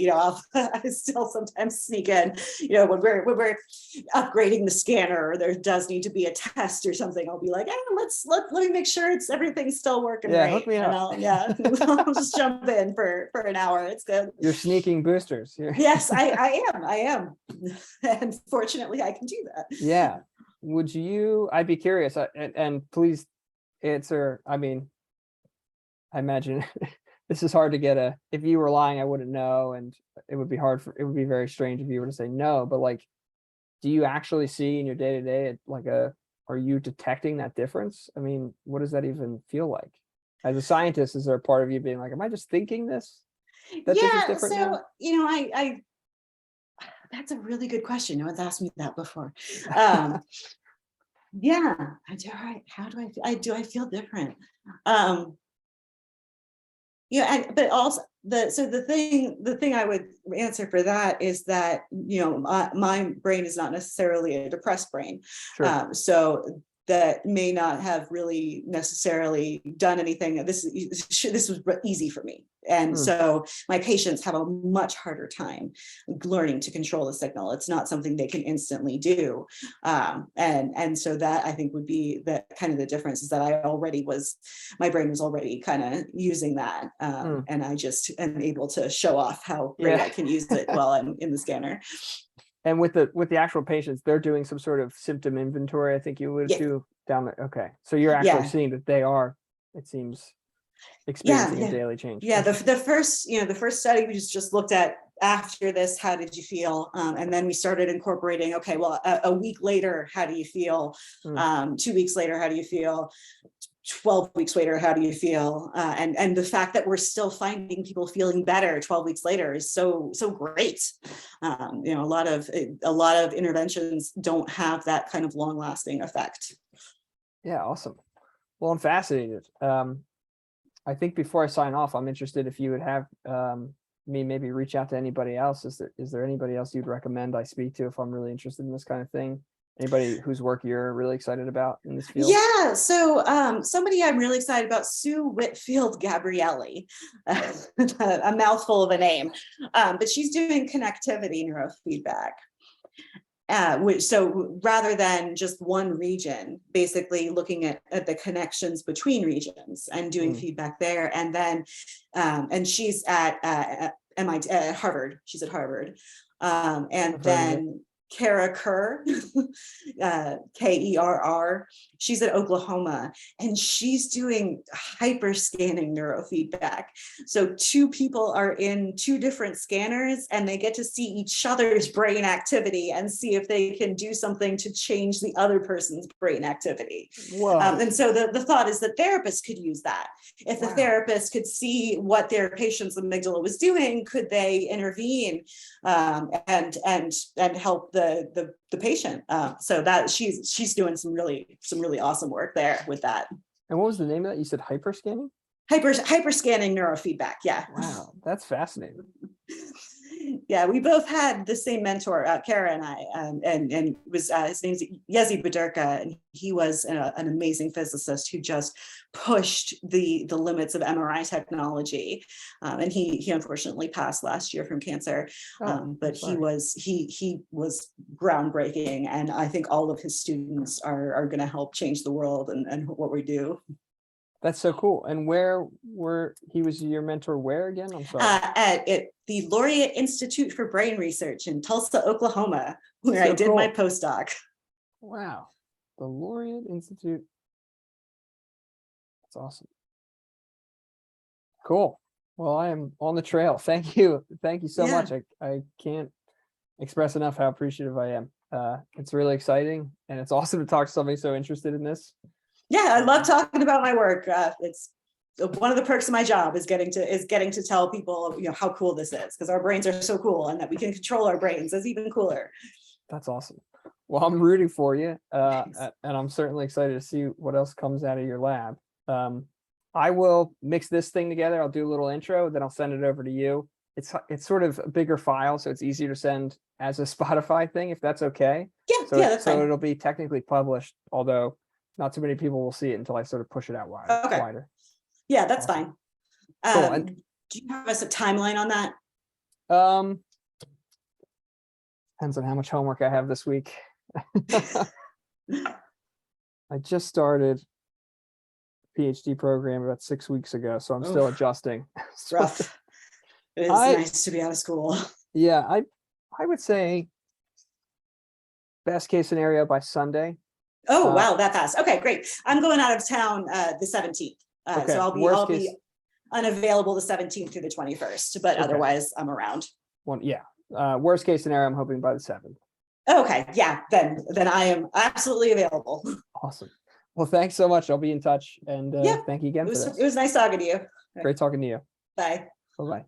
Speaker 2: still sometimes sneak in. When we're upgrading the scanner, or there does need to be a test or something, I'll be like, let me make sure everything's still working right.
Speaker 1: Hook me up.
Speaker 2: I'll just jump in for an hour. It's good.
Speaker 1: You're sneaking boosters.
Speaker 2: Yes, I am, and fortunately, I can do that.
Speaker 1: Yeah. Would you? I'd be curious, and please answer. I mean, I imagine this is hard to get if you were lying, I wouldn't know, and it would be very strange if you were to say no. But like, do you actually see in your day-to-day are you detecting that difference? I mean, what does that even feel like? As a scientist, is there a part of you being like, am I just thinking this? that this is
Speaker 2: Yeah,
Speaker 1: different
Speaker 2: so,
Speaker 1: now?
Speaker 2: I that's a really good question. No one's asked me that before. Um, yeah, how do I feel? I feel different? Um, but also the thing I would answer for that is that, my brain is not necessarily a depressed brain.
Speaker 1: Sure.
Speaker 2: So that may not have really necessarily done anything. This was easy for me. And
Speaker 1: Hmm.
Speaker 2: so my patients have a much harder time learning to control the signal. It's not something they can instantly do. And so that, I think, would be the kind of the difference, is that my brain was already kind of using that.
Speaker 1: Hmm.
Speaker 2: And I just am able to show off how great
Speaker 1: Yeah.
Speaker 2: I can use it while I'm in the scanner.
Speaker 1: And with the actual patients, they're doing some sort of symptom inventory, I think you alluded
Speaker 2: Yeah.
Speaker 1: to down there. Okay. So you're actually
Speaker 2: Yeah.
Speaker 1: seeing that they are, it seems,
Speaker 2: Yeah.
Speaker 1: experiencing a daily change.
Speaker 2: Yeah. The first study, we just looked at, after this, how did you feel? And then we started incorporating, okay, well, a week later, how do you feel?
Speaker 1: Hmm.
Speaker 2: 2 weeks later, how do you feel? 12 weeks later, how do you feel? And the fact that we're still finding people feeling better 12 weeks later is so great. A lot of interventions don't have that kind of long lasting effect.
Speaker 1: Yeah, awesome. Well, I'm fascinated. I think before I sign off, I'm interested if you would have me maybe reach out to anybody else. Is there anybody else you'd recommend I speak to if I'm really interested in this kind of thing? Anybody whose work you're really excited about in this field?
Speaker 2: Yeah, so somebody I'm really excited about, Sue Whitfield Gabrielli, a mouthful of a name, but she's doing connectivity neurofeedback. So rather than just one region, basically looking at the connections between regions and doing feedback there. And then, and she's at MIT, Harvard. She's at Harvard. And
Speaker 1: I've heard of it.
Speaker 2: then Kara Kerr, Kerr, she's at Oklahoma, and she's doing hyperscanning neurofeedback. So two people are in two different scanners, and they get to see each other's brain activity and see if they can do something to change the other person's brain activity.
Speaker 1: Whoa.
Speaker 2: And so the thought is that therapists could use that. If the therapist could see what their patient's amygdala was doing, could they intervene and help the patient? So that she's doing some really awesome work there with that.
Speaker 1: And what was the name of that? You said hyperscanning?
Speaker 2: Hyperscanning neurofeedback. Yeah.
Speaker 1: Wow, that's fascinating.
Speaker 2: Yeah, we both had the same mentor, Kara and I, and it was his name's Yezi Badurka, and he was an amazing physicist who just pushed the limits of MRI technology, and he unfortunately passed last year from cancer. But he was groundbreaking, and I think all of his students are going to help change the world and what we do.
Speaker 1: That's so cool. And he was your mentor where again? I'm sorry.
Speaker 2: At the Laureate Institute for Brain Research in Tulsa, Oklahoma, where I did
Speaker 1: cool.
Speaker 2: my postdoc.
Speaker 1: Wow. The Laureate Institute. That's awesome. Cool. Well, I am on the trail. Thank you. Thank you so much. I can't express enough how appreciative I am. It's really exciting, and it's awesome to talk to somebody so interested in this.
Speaker 2: Yeah, I love talking about my work. It's one of the perks of my job is getting to tell people, how cool this is, because our brains are so cool, and that we can control our brains is even cooler.
Speaker 1: That's awesome. Well, I'm rooting for you, and I'm certainly excited to see what else comes out of your lab. I will mix this thing together. I'll do a little intro, then I'll send it over to you. It's sort of a bigger file, so it's easier to send as a Spotify thing, if that's okay.
Speaker 2: Yeah, that's fine.
Speaker 1: So it'll be technically published, although not too many people will see it until I sort of push it out wider.
Speaker 2: Yeah, that's fine.
Speaker 1: Cool.
Speaker 2: Do you have us a timeline on that?
Speaker 1: Depends on how much homework I have this week. I just started a PhD program about 6 weeks ago, so I'm still adjusting.
Speaker 2: It's rough. It is nice to be out of school.
Speaker 1: Yeah, I would say best case scenario by Sunday.
Speaker 2: Oh, wow, that fast. Okay, great. I'm going out of town the 17th.
Speaker 1: Okay.
Speaker 2: So I'll be unavailable the 17th through the 21st, but otherwise I'm around.
Speaker 1: Worst case scenario, I'm hoping by the 7th.
Speaker 2: Okay, yeah, then I am absolutely available.
Speaker 1: Awesome. Well, thanks so much. I'll be in touch, and thank you again for this.
Speaker 2: It was nice talking to you.
Speaker 1: Great talking to you.
Speaker 2: Bye.
Speaker 1: Bye-bye.